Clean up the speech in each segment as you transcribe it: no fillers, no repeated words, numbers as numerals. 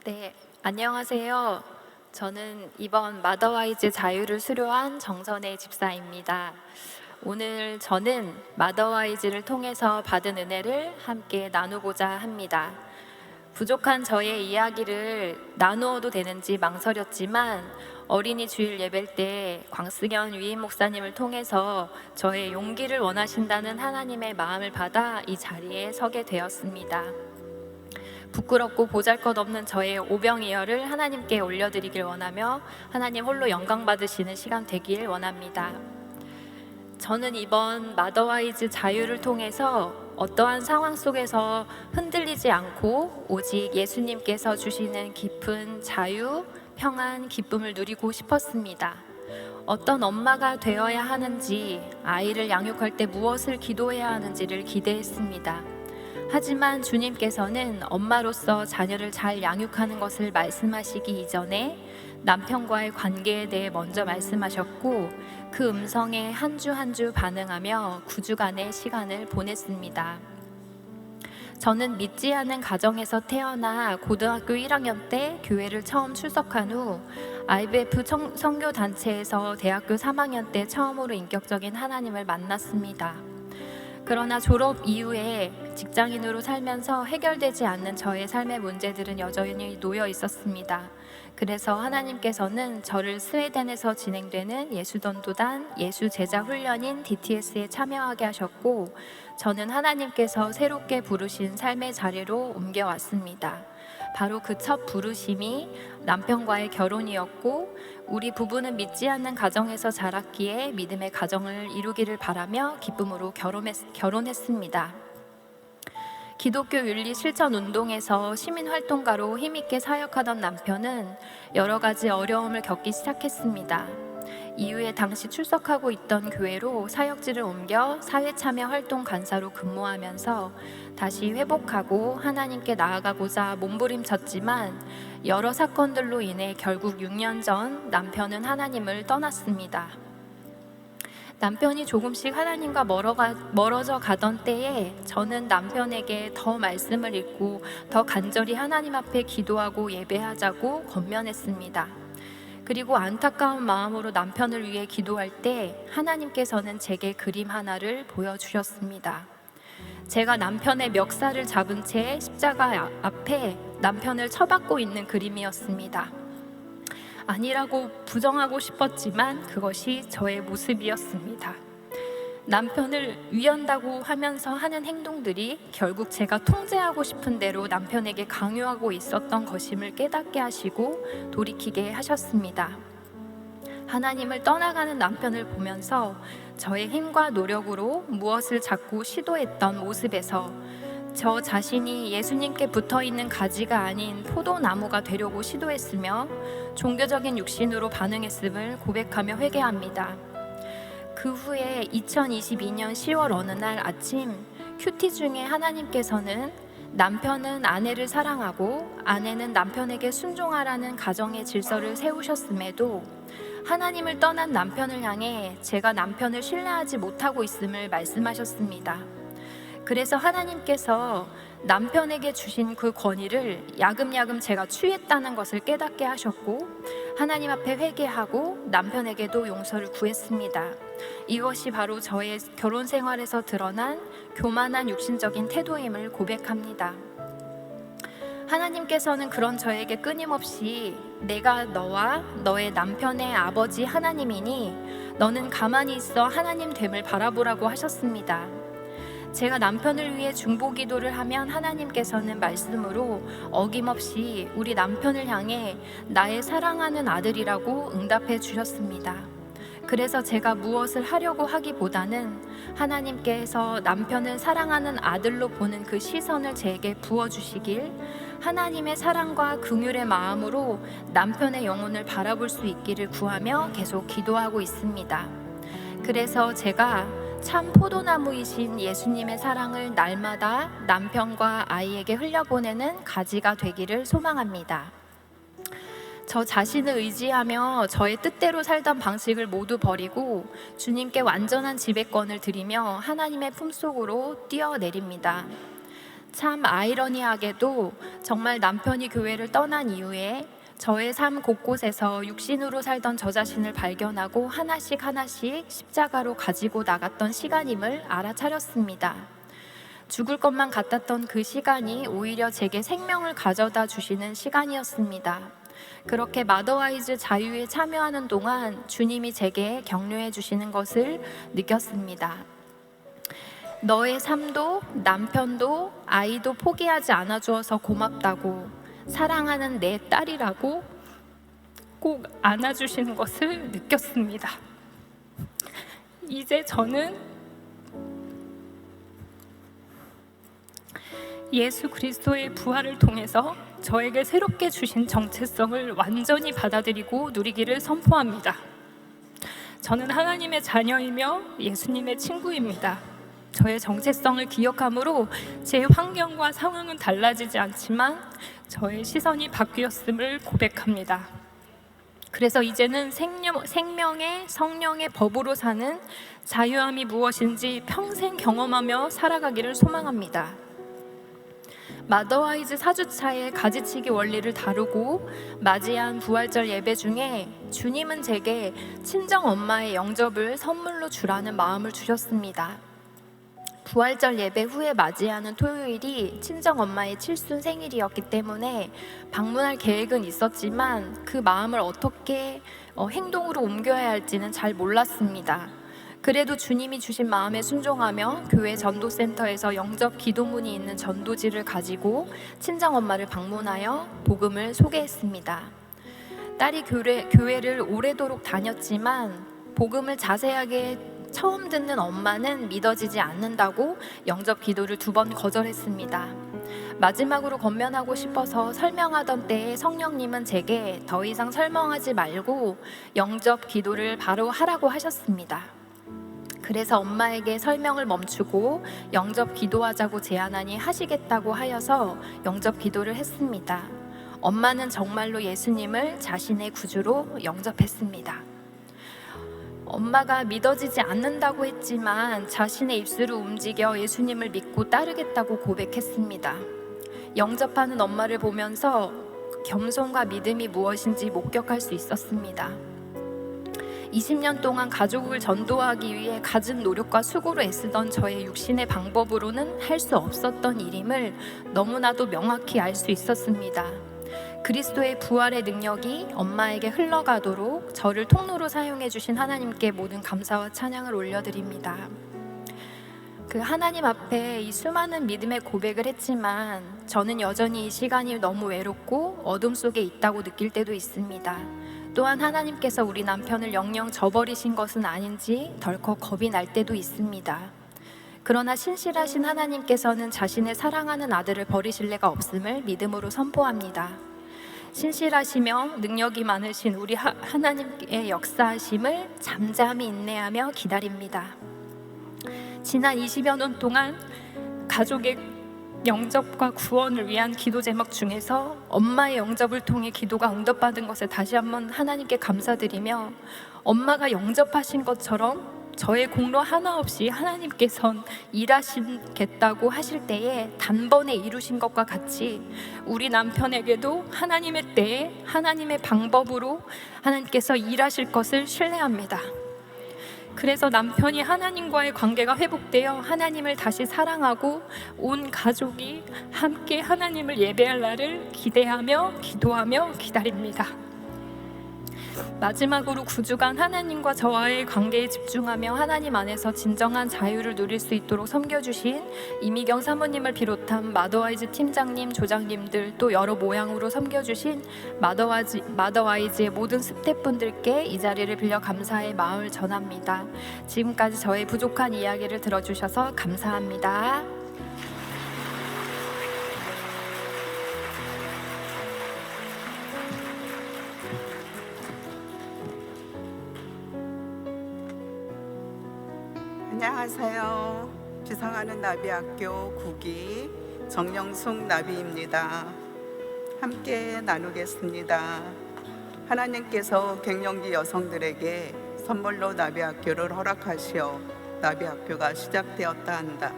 네, 안녕하세요. 저는 이번 마더와이즈 자유를 수료한 정선혜 집사입니다. 오늘 저는 마더와이즈를 통해서 받은 은혜를 함께 나누고자 합니다. 부족한 저의 이야기를 나누어도 되는지 망설였지만 어린이 주일 예배 때 광승현 위임 목사님을 통해서 저의 용기를 원하신다는 하나님의 마음을 받아 이 자리에 서게 되었습니다. 부끄럽고 보잘것없는 저의 오병이어를 하나님께 올려드리길 원하며 하나님 홀로 영광 받으시는 시간 되길 원합니다. 저는 이번 마더와이즈 자유를 통해서 어떠한 상황 속에서 흔들리지 않고 오직 예수님께서 주시는 깊은 자유, 평안, 기쁨을 누리고 싶었습니다. 어떤 엄마가 되어야 하는지, 아이를 양육할 때 무엇을 기도해야 하는지를 기대했습니다. 하지만 주님께서는 엄마로서 자녀를 잘 양육하는 것을 말씀하시기 이전에 남편과의 관계에 대해 먼저 말씀하셨고, 그 음성에 한 주 한 주 반응하며 9주간의 시간을 보냈습니다. 저는 믿지 않은 가정에서 태어나 고등학교 1학년 때 교회를 처음 출석한 후 IBF 선교 단체에서 대학교 3학년 때 처음으로 인격적인 하나님을 만났습니다. 그러나 졸업 이후에 직장인으로 살면서 해결되지 않는 저의 삶의 문제들은 여전히 놓여 있었습니다. 그래서 하나님께서는 저를 스웨덴에서 진행되는 예수전도단 예수제자 훈련인 DTS에 참여하게 하셨고, 저는 하나님께서 새롭게 부르신 삶의 자리로 옮겨왔습니다. 바로 그 첫 부르심이 남편과의 결혼이었고, 우리 부부는 믿지 않는 가정에서 자랐기에 믿음의 가정을 이루기를 바라며 기쁨으로 결혼했습니다. 기독교 윤리 실천 운동에서 시민활동가로 힘있게 사역하던 남편은 여러 가지 어려움을 겪기 시작했습니다. 이후에 당시 출석하고 있던 교회로 사역지를 옮겨 사회참여 활동 간사로 근무하면서 다시 회복하고 하나님께 나아가고자 몸부림쳤지만 여러 사건들로 인해 결국 6년 전 남편은 하나님을 떠났습니다. 남편이 조금씩 하나님과 멀어져 가던 때에 저는 남편에게 더 말씀을 읽고 더 간절히 하나님 앞에 기도하고 예배하자고 권면했습니다. 그리고 안타까운 마음으로 남편을 위해 기도할 때 하나님께서는 제게 그림 하나를 보여주셨습니다. 제가 남편의 멱살을 잡은 채 십자가 앞에 남편을 처박고 있는 그림이었습니다. 아니라고 부정하고 싶었지만 그것이 저의 모습이었습니다. 남편을 위한다고 하면서 하는 행동들이 결국 제가 통제하고 싶은 대로 남편에게 강요하고 있었던 것임을 깨닫게 하시고 돌이키게 하셨습니다. 하나님을 떠나가는 남편을 보면서 저의 힘과 노력으로 무엇을 자꾸 시도했던 모습에서 저 자신이 예수님께 붙어있는 가지가 아닌 포도나무가 되려고 시도했으며 종교적인 육신으로 반응했음을 고백하며 회개합니다. 그 후에 2022년 10월 어느 날 아침 큐티 중에 하나님께서는 남편은 아내를 사랑하고 아내는 남편에게 순종하라는 가정의 질서를 세우셨음에도 하나님을 떠난 남편을 향해 제가 남편을 신뢰하지 못하고 있음을 말씀하셨습니다. 그래서 하나님께서 남편에게 주신 그 권위를 야금야금 제가 취했다는 것을 깨닫게 하셨고, 하나님 앞에 회개하고 남편에게도 용서를 구했습니다. 이것이 바로 저의 결혼 생활에서 드러난 교만한 육신적인 태도임을 고백합니다. 하나님께서는 그런 저에게 끊임없이 내가 너와 너의 남편의 아버지 하나님이니 너는 가만히 있어 하나님 됨을 바라보라고 하셨습니다. 제가 남편을 위해 중보기도를 하면 하나님께서는 말씀으로 어김없이 우리 남편을 향해 나의 사랑하는 아들이라고 응답해 주셨습니다. 그래서 제가 무엇을 하려고 하기보다는 하나님께서 남편을 사랑하는 아들로 보는 그 시선을 제게 부어주시길, 하나님의 사랑과 긍휼의 마음으로 남편의 영혼을 바라볼 수 있기를 구하며 계속 기도하고 있습니다. 그래서 제가 참 포도나무이신 예수님의 사랑을 날마다 남편과 아이에게 흘려보내는 가지가 되기를 소망합니다. 저 자신을 의지하며 저의 뜻대로 살던 방식을 모두 버리고 주님께 완전한 지배권을 드리며 하나님의 품속으로 뛰어내립니다. 참 아이러니하게도 정말 남편이 교회를 떠난 이후에 저의 삶 곳곳에서 육신으로 살던 저 자신을 발견하고 하나씩 십자가로 가지고 나갔던 시간임을 알아차렸습니다. 죽을 것만 같았던 그 시간이 오히려 제게 생명을 가져다 주시는 시간이었습니다. 그렇게 마더와이즈 자유에 참여하는 동안 주님이 제게 격려해 주시는 것을 느꼈습니다. 너의 삶도 남편도 아이도 포기하지 않아 주어서 고맙다고, 사랑하는 내 딸이라고 꼭 안아주시는 것을 느꼈습니다. 이제 저는 예수 그리스도의 부활을 통해서 저에게 새롭게 주신 정체성을 완전히 받아들이고 누리기를 선포합니다. 저는 하나님의 자녀이며 예수님의 친구입니다. 저의 정체성을 기억함으로 제 환경과 상황은 달라지지 않지만 저의 시선이 바뀌었음을 고백합니다. 그래서 이제는 생명의 성령의 법으로 사는 자유함이 무엇인지 평생 경험하며 살아가기를 소망합니다. 마더와이즈 4주차의 가지치기 원리를 다루고 맞이한 부활절 예배 중에 주님은 제게 친정엄마의 영접을 선물로 주라는 마음을 주셨습니다. 부활절 예배 후에 맞이하는 토요일이 친정엄마의 칠순 생일이었기 때문에 방문할 계획은 있었지만 그 마음을 어떻게 행동으로 옮겨야 할지는 잘 몰랐습니다. 그래도 주님이 주신 마음에 순종하며 교회 전도센터에서 영접 기도문이 있는 전도지를 가지고 친정엄마를 방문하여 복음을 소개했습니다. 딸이 교회를 오래도록 다녔지만 복음을 자세하게 처음 듣는 엄마는 믿어지지 않는다고 영접 기도를 2번 거절했습니다. 마지막으로 권면하고 싶어서 설명하던 때에 성령님은 제게 더 이상 설명하지 말고 영접 기도를 바로 하라고 하셨습니다. 그래서 엄마에게 설명을 멈추고 영접 기도하자고 제안하니 하시겠다고 하여서 영접 기도를 했습니다. 엄마는 정말로 예수님을 자신의 구주로 영접했습니다. 엄마가 믿어지지 않는다고 했지만 자신의 입술을 움직여 예수님을 믿고 따르겠다고 고백했습니다. 영접하는 엄마를 보면서 겸손과 믿음이 무엇인지 목격할 수 있었습니다. 20년 동안 가족을 전도하기 위해 갖은 노력과 수고로 애쓰던 저의 육신의 방법으로는 할 수 없었던 일임을 너무나도 명확히 알 수 있었습니다. 그리스도의 부활의 능력이 엄마에게 흘러가도록 저를 통로로 사용해 주신 하나님께 모든 감사와 찬양을 올려드립니다. 그 하나님 앞에 이 수많은 믿음의 고백을 했지만 저는 여전히 이 시간이 너무 외롭고 어둠 속에 있다고 느낄 때도 있습니다. 또한 하나님께서 우리 남편을 영영 저버리신 것은 아닌지 덜컥 겁이 날 때도 있습니다. 그러나 신실하신 하나님께서는 자신의 사랑하는 아들을 버리실 리가 없음을 믿음으로 선포합니다. 신실하시며 능력이 많으신 우리 하나님의 역사하심을 잠잠히 인내하며 기다립니다. 지난 20여 년 동안 가족의 영접과 구원을 위한 기도 제목 중에서 엄마의 영접을 통해 기도가 응답받은 것에 다시 한번 하나님께 감사드리며, 엄마가 영접하신 것처럼 저의 공로 하나 없이 하나님께선 일하시겠다고 하실 때에 단번에 이루신 것과 같이 우리 남편에게도 하나님의 때에 하나님의 방법으로 하나님께서 일하실 것을 신뢰합니다. 그래서 남편이 하나님과의 관계가 회복되어 하나님을 다시 사랑하고 온 가족이 함께 하나님을 예배할 날을 기대하며 기도하며 기다립니다. 마지막으로 9주간 하나님과 저와의 관계에 집중하며 하나님 안에서 진정한 자유를 누릴 수 있도록 섬겨주신 이미경 사모님을 비롯한 마더와이즈 팀장님, 조장님들, 또 여러 모양으로 섬겨주신 마더와이즈의 모든 스태프분들께 이 자리를 빌려 감사의 마음을 전합니다. 지금까지 저의 부족한 이야기를 들어주셔서 감사합니다. 안녕하세요. 지성하는 나비학교 9기 정영숙 나비입니다. 함께 나누겠습니다. 하나님께서 갱년기 여성들에게 선물로 나비학교를 허락하시어 나비학교가 시작되었다 한다.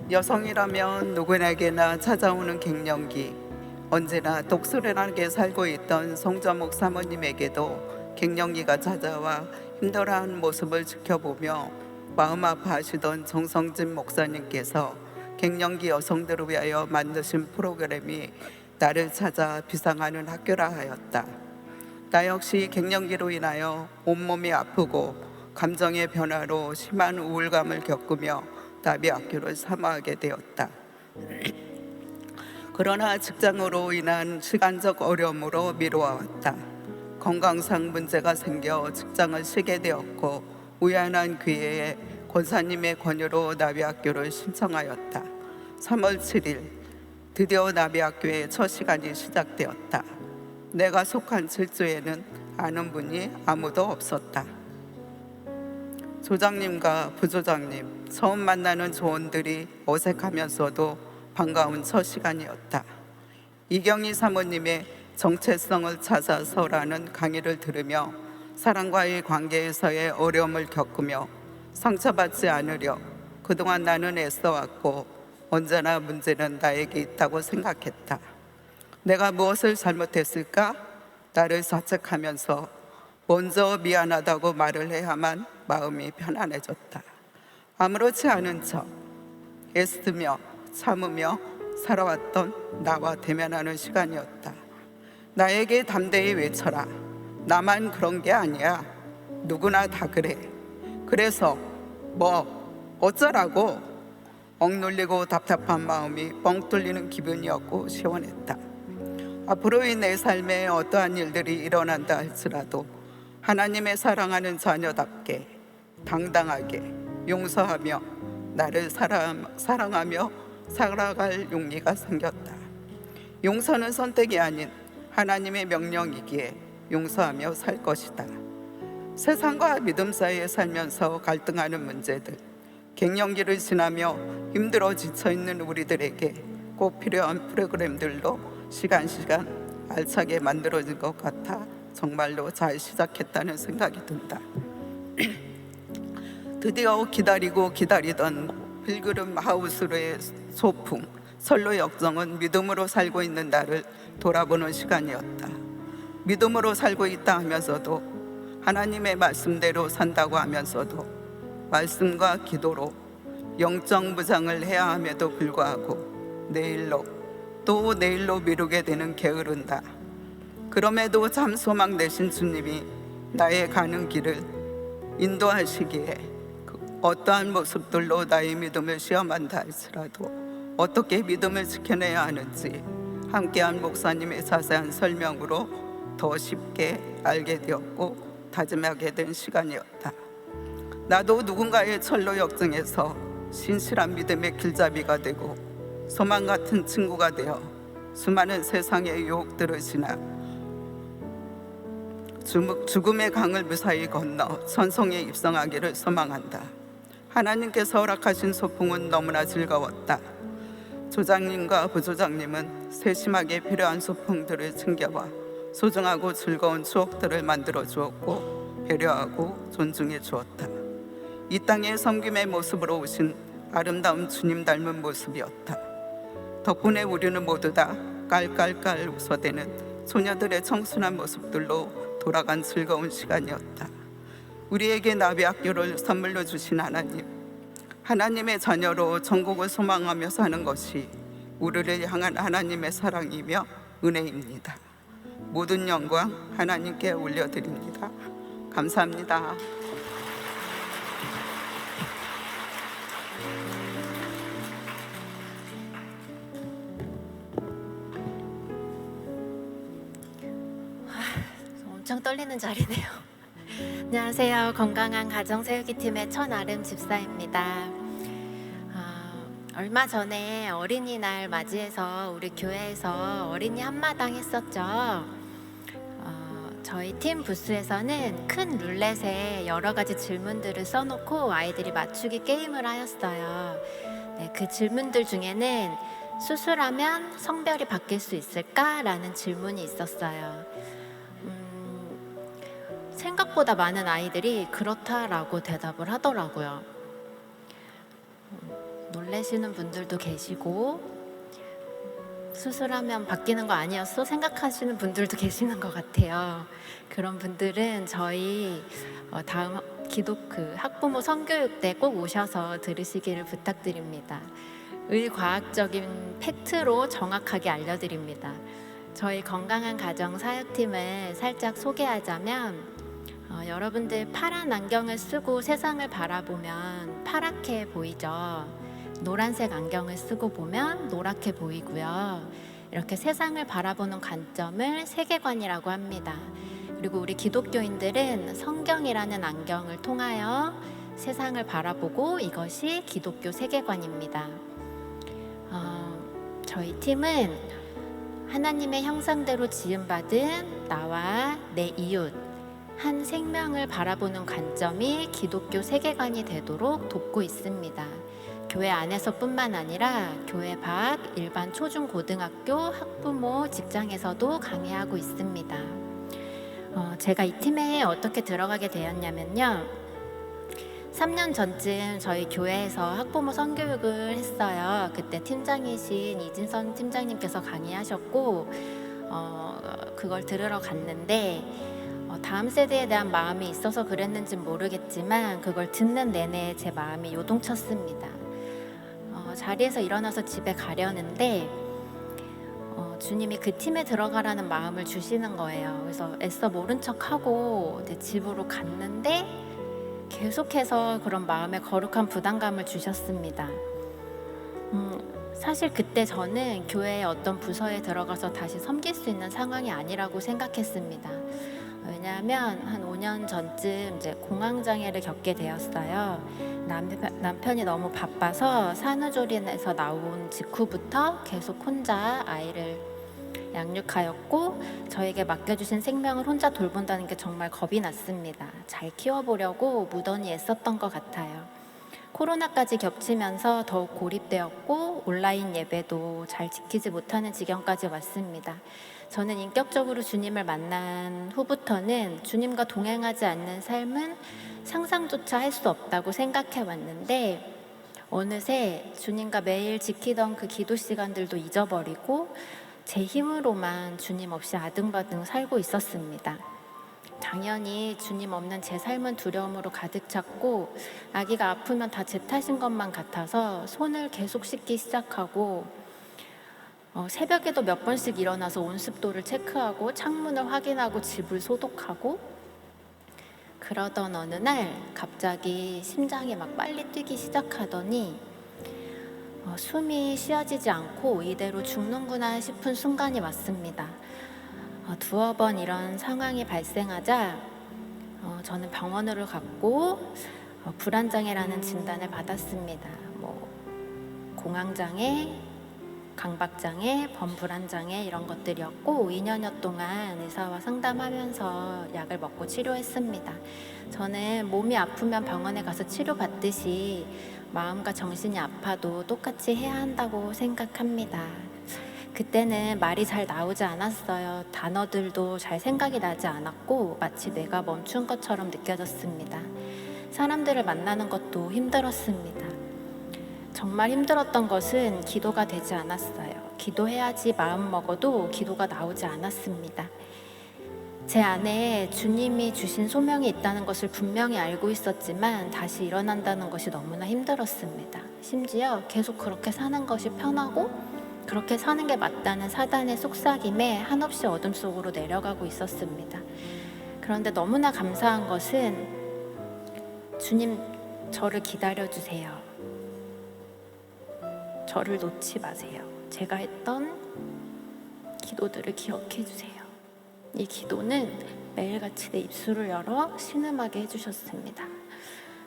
여성이라면 누구에게나 찾아오는 갱년기, 언제나 독수리하게 살고 있던 송자목 사모님에게도 갱년기가 찾아와 힘들어하는 모습을 지켜보며 마음 아파하시던 정성진 목사님께서 갱년기 여성들을 위하여 만드신 프로그램이 나를 찾아 비상하는 학교라 하였다. 나 역시 갱년기로 인하여 온몸이 아프고 감정의 변화로 심한 우울감을 겪으며 나비 학교를 사모하게 되었다. 그러나 직장으로 인한 시간적 어려움으로 미루어왔다. 건강상 문제가 생겨 직장을 쉬게 되었고 우연한 기회에 권사님의 권유로 나비학교를 신청하였다. 3월 7일 드디어 나비학교의 첫 시간이 시작되었다. 내가 속한 질주에는 아는 분이 아무도 없었다. 조장님과 부조장님, 처음 만나는 조원들이 어색하면서도 반가운 첫 시간이었다. 이경희 사모님의 정체성을 찾아서라는 강의를 들으며 사람과의 관계에서의 어려움을 겪으며 상처받지 않으려 그동안 나는 애써왔고 언제나 문제는 나에게 있다고 생각했다. 내가 무엇을 잘못했을까? 나를 자책하면서 먼저 미안하다고 말을 해야만 마음이 편안해졌다. 아무렇지 않은 척 애쓰며 참으며 살아왔던 나와 대면하는 시간이었다. 나에게 담대히 외쳐라. 나만 그런 게 아니야. 누구나 다 그래. 그래서 뭐 어쩌라고? 억눌리고 답답한 마음이 뻥 뚫리는 기분이었고 시원했다. 앞으로의 내 삶에 어떠한 일들이 일어난다 할지라도 하나님의 사랑하는 자녀답게 당당하게 용서하며 나를 사랑하며 살아갈 용기가 생겼다. 용서는 선택이 아닌 하나님의 명령이기에 용서하며 살 것이다. 세상과 믿음 사이에 살면서 갈등하는 문제들, 갱년기를 지나며 힘들어 지쳐있는 우리들에게 꼭 필요한 프로그램들로 시간 알차게 만들어진 것 같아 정말로 잘 시작했다는 생각이 든다. 드디어 기다리고 기다리던 필그름 하우스로의 소풍 선로 역정은 믿음으로 살고 있는 나를 돌아보는 시간이었다. 믿음으로 살고 있다 하면서도 하나님의 말씀대로 산다고 하면서도 말씀과 기도로 영적 무장을 해야 함에도 불구하고 내일로 또 내일로 미루게 되는 게으른다. 그럼에도 참 소망 되신 주님이 나의 가는 길을 인도하시기에 어떠한 모습들로 나의 믿음을 시험한다 할지라도 어떻게 믿음을 지켜내야 하는지 함께한 목사님의 자세한 설명으로 더 쉽게 알게 되었고 다짐하게 된 시간이었다. 나도 누군가의 철로 역정에서 신실한 믿음의 길잡이가 되고 소망 같은 친구가 되어 수많은 세상의 유혹들을 지나 죽음의 강을 무사히 건너 천성에 입성하기를 소망한다. 하나님께서 허락하신 소풍은 너무나 즐거웠다. 조장님과 부조장님은 세심하게 필요한 소풍들을 챙겨와 소중하고 즐거운 추억들을 만들어 주었고 배려하고 존중해 주었다. 이 땅의 섬김의 모습으로 오신 아름다운 주님 닮은 모습이었다. 덕분에 우리는 모두 다 깔깔깔 웃어대는 소녀들의 청순한 모습들로 돌아간 즐거운 시간이었다. 우리에게 나비학교를 선물로 주신 하나님의 자녀로 천국을 소망하며 사는 것이 우리를 향한 하나님의 사랑이며 은혜입니다. 모든 영광 하나님께 올려드립니다. 감사합니다. 엄청 떨리는 자리네요. 안녕하세요. 건강한 가정 세우기 팀의 천아름 집사입니다. 얼마 전에 어린이날 맞이해서 우리 교회에서 어린이 한마당 했었죠. 저희 팀 부스에서는 큰 룰렛에 여러 가지 질문들을 써놓고 아이들이 맞추기 게임을 하였어요. 네, 그 질문들 중에는 수술하면 성별이 바뀔 수 있을까? 라는 질문이 있었어요. 생각보다 많은 아이들이 그렇다라고 대답을 하더라고요. 놀라시는 분들도 계시고 수술하면 바뀌는 거 아니었어? 생각하시는 분들도 계시는 것 같아요. 그런 분들은 저희 다음 학부모 성교육 때 꼭 오셔서 들으시기를 부탁드립니다. 의과학적인 팩트로 정확하게 알려드립니다. 저희 건강한 가정 사역팀을 살짝 소개하자면 여러분들 파란 안경을 쓰고 세상을 바라보면 파랗게 보이죠. 노란색 안경을 쓰고 보면 노랗게 보이고요. 이렇게 세상을 바라보는 관점을 세계관이라고 합니다. 그리고 우리 기독교인들은 성경이라는 안경을 통하여 세상을 바라보고 이것이 기독교 세계관입니다. 저희 팀은 하나님의 형상대로 지음받은 나와 내 이웃, 한 생명을 바라보는 관점이 기독교 세계관이 되도록 돕고 있습니다. 교회 안에서뿐만 아니라 교회 밖 일반 초중 고등학교 학부모 직장에서도 강의하고 있습니다. 제가 이 팀에 어떻게 들어가게 되었냐면요. 3년 전쯤 저희 교회에서 학부모 성교육을 했어요. 그때 팀장이신 이진선 팀장님께서 강의하셨고 그걸 들으러 갔는데 다음 세대에 대한 마음이 있어서 그랬는지 모르겠지만 그걸 듣는 내내 제 마음이 요동쳤습니다. 자리에서 일어나서 집에 가려는데 주님이 그 팀에 들어가라는 마음을 주시는 거예요. 그래서 애써 모른 척하고 집으로 갔는데 계속해서 그런 마음에 거룩한 부담감을 주셨습니다. 사실 그때 저는 교회의 어떤 부서에 들어가서 다시 섬길 수 있는 상황이 아니라고 생각했습니다. 왜냐하면 한 5년 전쯤 이제 공황장애를 겪게 되었어요. 남편이 너무 바빠서 산후조리원에서 나온 직후부터 계속 혼자 아이를 양육하였고 저에게 맡겨주신 생명을 혼자 돌본다는 게 정말 겁이 났습니다. 잘 키워보려고 무던히 애썼던 것 같아요. 코로나까지 겹치면서 더욱 고립되었고 온라인 예배도 잘 지키지 못하는 지경까지 왔습니다. 저는 인격적으로 주님을 만난 후부터는 주님과 동행하지 않는 삶은 상상조차 할 수 없다고 생각해 왔는데 어느새 주님과 매일 지키던 그 기도 시간들도 잊어버리고 제 힘으로만 주님 없이 아등바등 살고 있었습니다. 당연히 주님 없는 제 삶은 두려움으로 가득 찼고 아기가 아프면 다 제 탓인 것만 같아서 손을 계속 씻기 시작하고 새벽에도 몇 번씩 일어나서 온습도를 체크하고 창문을 확인하고 집을 소독하고 그러던 어느 날 갑자기 심장이 막 빨리 뛰기 시작하더니 숨이 쉬어지지 않고 이대로 죽는구나 싶은 순간이 왔습니다. 두어 번 이런 상황이 발생하자 저는 병원으로 갔고 불안장애라는 진단을 받았습니다. 공황장애, 강박장애, 범불안장애 이런 것들이었고 2년여 동안 의사와 상담하면서 약을 먹고 치료했습니다. 저는 몸이 아프면 병원에 가서 치료받듯이 마음과 정신이 아파도 똑같이 해야 한다고 생각합니다. 그때는 말이 잘 나오지 않았어요. 단어들도 잘 생각이 나지 않았고 마치 뇌가 멈춘 것처럼 느껴졌습니다. 사람들을 만나는 것도 힘들었습니다. 정말 힘들었던 것은 기도가 되지 않았어요. 기도해야지 마음 먹어도 기도가 나오지 않았습니다. 제 안에 주님이 주신 소명이 있다는 것을 분명히 알고 있었지만 다시 일어난다는 것이 너무나 힘들었습니다. 심지어 계속 그렇게 사는 것이 편하고 그렇게 사는 게 맞다는 사단의 속삭임에 한없이 어둠 속으로 내려가고 있었습니다. 그런데 너무나 감사한 것은 주님 저를 기다려주세요. 저를 놓지 마세요. 제가 했던 기도들을 기억해 주세요. 이 기도는 매일같이 내 입술을 열어 신음하게 해주셨습니다.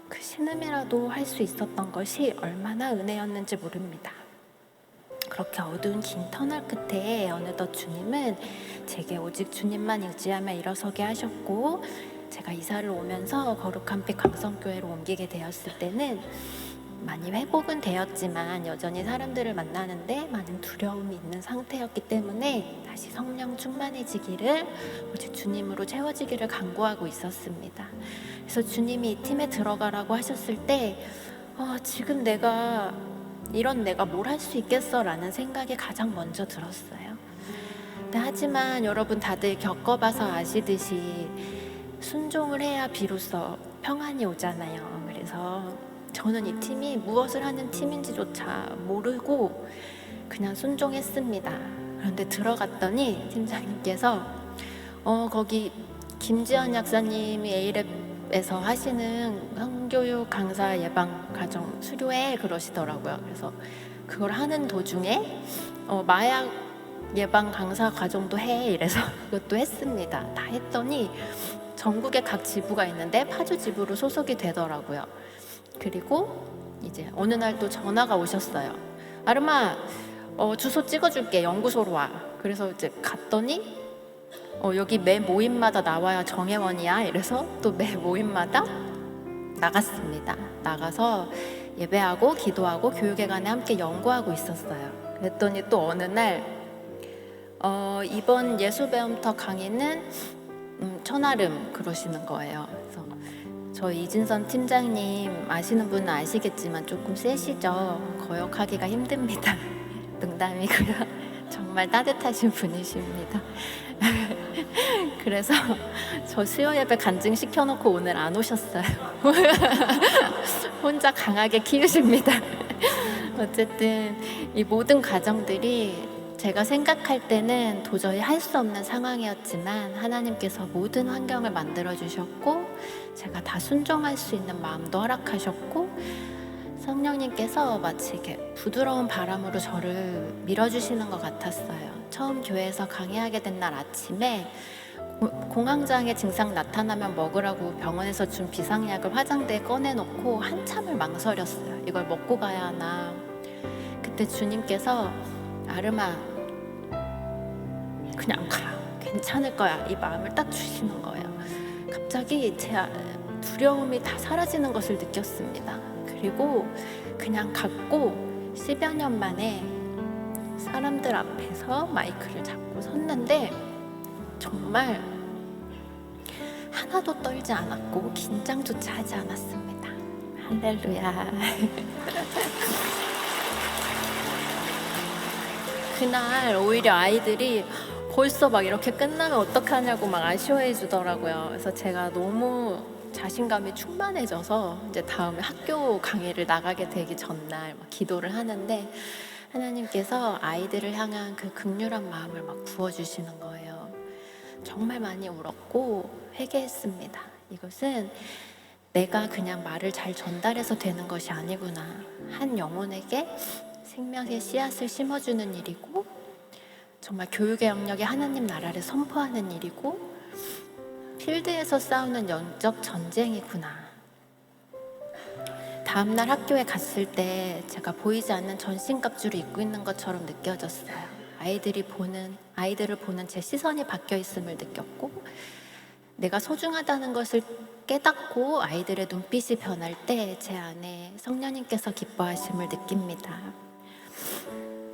그 신음이라도 할 수 있었던 것이 얼마나 은혜였는지 모릅니다. 그렇게 어두운 긴 터널 끝에 어느덧 주님은 제게 오직 주님만 의지하며 일어서게 하셨고 제가 이사를 오면서 거룩한 빛 강성교회로 옮기게 되었을 때는 많이 회복은 되었지만 여전히 사람들을 만나는데 많은 두려움이 있는 상태였기 때문에 다시 성령 충만해지기를 오직 주님으로 채워지기를 간구하고 있었습니다. 그래서 주님이 이 팀에 들어가라고 하셨을 때 지금 내가 이런 내가 뭘 할 수 있겠어라는 생각이 가장 먼저 들었어요. 근데 하지만 여러분 다들 겪어봐서 아시듯이 순종을 해야 비로소 평안이 오잖아요. 그래서 저는 이 팀이 무엇을 하는 팀인지조차 모르고 그냥 순종했습니다. 그런데 들어갔더니 팀장님께서 거기 김지연 약사님이 A랩에서 하시는 성교육 강사 예방 과정 수료해 그러시더라고요. 그래서 그걸 하는 도중에 마약 예방 강사 과정도 해 이래서 그것도 했습니다. 다 했더니 전국에 각 지부가 있는데 파주 지부로 소속이 되더라고요. 그리고 이제 어느 날 또 전화가 오셨어요. 아름아, 주소 찍어줄게. 연구소로 와. 그래서 이제 갔더니 여기 매 모임마다 나와야 정회원이야. 이래서 또 매 모임마다 나갔습니다. 나가서 예배하고 기도하고 교육회관에 함께 연구하고 있었어요. 그랬더니 또 어느 날 이번 예수배움터 강의는 천아름 그러시는 거예요. 그래서 저 이진선 팀장님 아시는 분은 아시겠지만 조금 세시죠. 거역하기가 힘듭니다. 농담이고요. 정말 따뜻하신 분이십니다. 그래서 저 수요 예배 간증 시켜놓고 오늘 안 오셨어요. 혼자 강하게 키우십니다. 어쨌든 이 모든 과정들이 제가 생각할 때는 도저히 할 수 없는 상황이었지만 하나님께서 모든 환경을 만들어 주셨고 제가 다 순종할 수 있는 마음도 허락하셨고 성령님께서 마치 이렇게 부드러운 바람으로 저를 밀어주시는 것 같았어요. 처음 교회에서 강의하게 된 날 아침에 공황장애 증상 나타나면 먹으라고 병원에서 준 비상약을 화장대에 꺼내놓고 한참을 망설였어요. 이걸 먹고 가야 하나. 그때 주님께서 아름아 그냥 가, 괜찮을 거야, 이 마음을 딱 주시는 거예요. 갑자기 제 두려움이 다 사라지는 것을 느꼈습니다. 그리고 그냥 갔고 10여 년 만에 사람들 앞에서 마이크를 잡고 섰는데 정말 하나도 떨지 않았고 긴장조차 하지 않았습니다. 할렐루야. 그날 오히려 아이들이 벌써 막 이렇게 끝나면 어떡하냐고 막 아쉬워해 주더라고요. 그래서 제가 너무 자신감이 충만해져서 이제 다음에 학교 강의를 나가게 되기 전날 막 기도를 하는데 하나님께서 아이들을 향한 그 극률한 마음을 막 부어주시는 거예요. 정말 많이 울었고 회개했습니다. 이것은 내가 그냥 말을 잘 전달해서 되는 것이 아니구나. 한 영혼에게 생명의 씨앗을 심어주는 일이고 정말 교육의 영역에 하나님 나라를 선포하는 일이고 필드에서 싸우는 영적 전쟁이구나. 다음날 학교에 갔을 때 제가 보이지 않는 전신갑주를 입고 있는 것처럼 느껴졌어요. 아이들을 보는 제 시선이 바뀌어 있음을 느꼈고 내가 소중하다는 것을 깨닫고 아이들의 눈빛이 변할 때 제 안에 성령님께서 기뻐하심을 느낍니다.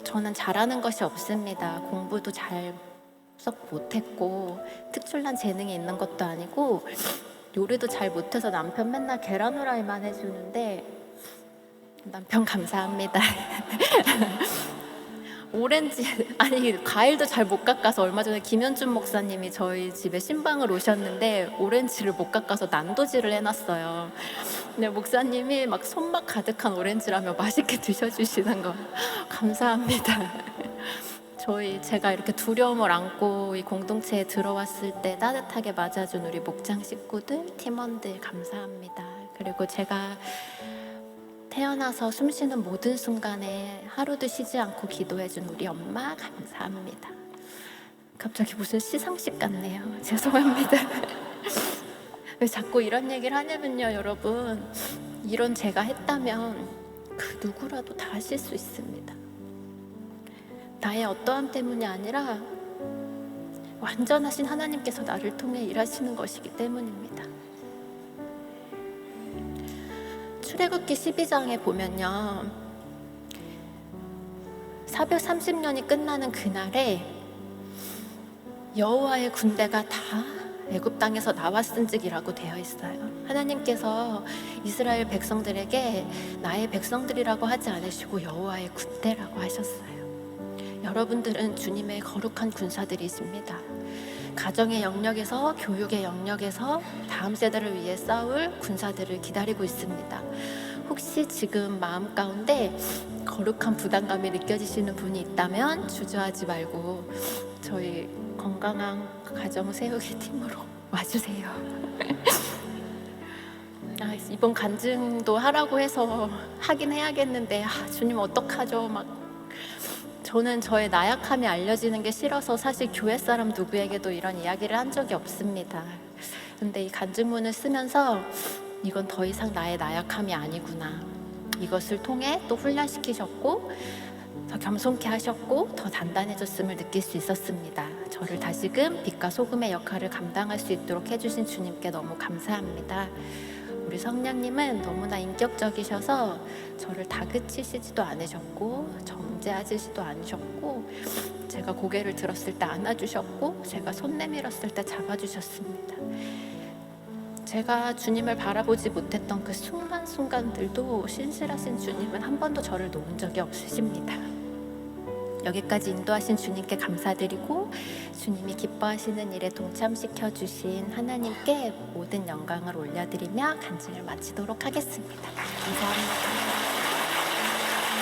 저는 잘하는 것이 없습니다. 공부도 썩 못했고 특출난 재능이 있는 것도 아니고 요리도 잘 못해서 남편 맨날 계란 후라이만 해주는데 남편 감사합니다. 과일도 잘 못 깎아서 얼마 전에 김현준 목사님이 저희 집에 신방을 오셨는데 오렌지를 못 깎아서 난도질을 해놨어요. 근데 목사님이 막 손맛 가득한 오렌지라며 맛있게 드셔주시는 거 감사합니다. 제가 이렇게 두려움을 안고 이 공동체에 들어왔을 때 따뜻하게 맞아준 우리 목장 식구들, 팀원들 감사합니다. 그리고 제가 태어나서 숨쉬는 모든 순간에 하루도 쉬지 않고 기도해준 우리 엄마 감사합니다. 갑자기 무슨 시상식 같네요. 죄송합니다. 왜 자꾸 이런 얘기를 하냐면요, 여러분. 이런 제가 했다면 그 누구라도 다 하실 수 있습니다. 나의 어떠함 때문이 아니라 완전하신 하나님께서 나를 통해 일하시는 것이기 때문입니다. 출애굽기 12장에 보면요, 430년이 끝나는 그날에 여호와의 군대가 다 애굽 땅에서 나왔은즉이라고 되어 있어요. 하나님께서 이스라엘 백성들에게 나의 백성들이라고 하지 않으시고 여호와의 군대라고 하셨어요. 여러분들은 주님의 거룩한 군사들이십니다. 가정의 영역에서, 교육의 영역에서 다음 세대를 위해 싸울 군사들을 기다리고 있습니다. 혹시 지금 마음 가운데 거룩한 부담감이 느껴지시는 분이 있다면 주저하지 말고 저희 건강한 가정 세우기 팀으로 와주세요. 이번 간증도 하라고 해서 하긴 해야겠는데 주님 어떡하죠? 저는 저의 나약함이 알려지는 게 싫어서 사실 교회 사람 누구에게도 이런 이야기를 한 적이 없습니다. 근데 이 간증문을 쓰면서 이건 더 이상 나의 나약함이 아니구나. 이것을 통해 또 훈련시키셨고 더 겸손케 하셨고 더 단단해졌음을 느낄 수 있었습니다. 저를 다시금 빛과 소금의 역할을 감당할 수 있도록 해주신 주님께 너무 감사합니다. 우리 성령님은 너무나 인격적이셔서 저를 다그치시지도 않으셨고 정죄하시지도 않으셨고 제가 고개를 들었을 때 안아주셨고 제가 손 내밀었을 때 잡아주셨습니다. 제가 주님을 바라보지 못했던 그 순간순간들도 신실하신 주님은 한 번도 저를 놓은 적이 없으십니다. 여기까지 인도하신 주님께 감사드리고 주님이 기뻐하시는 일에 동참시켜 주신 하나님께 모든 영광을 올려드리며 간증을 마치도록 하겠습니다. 감사합니다.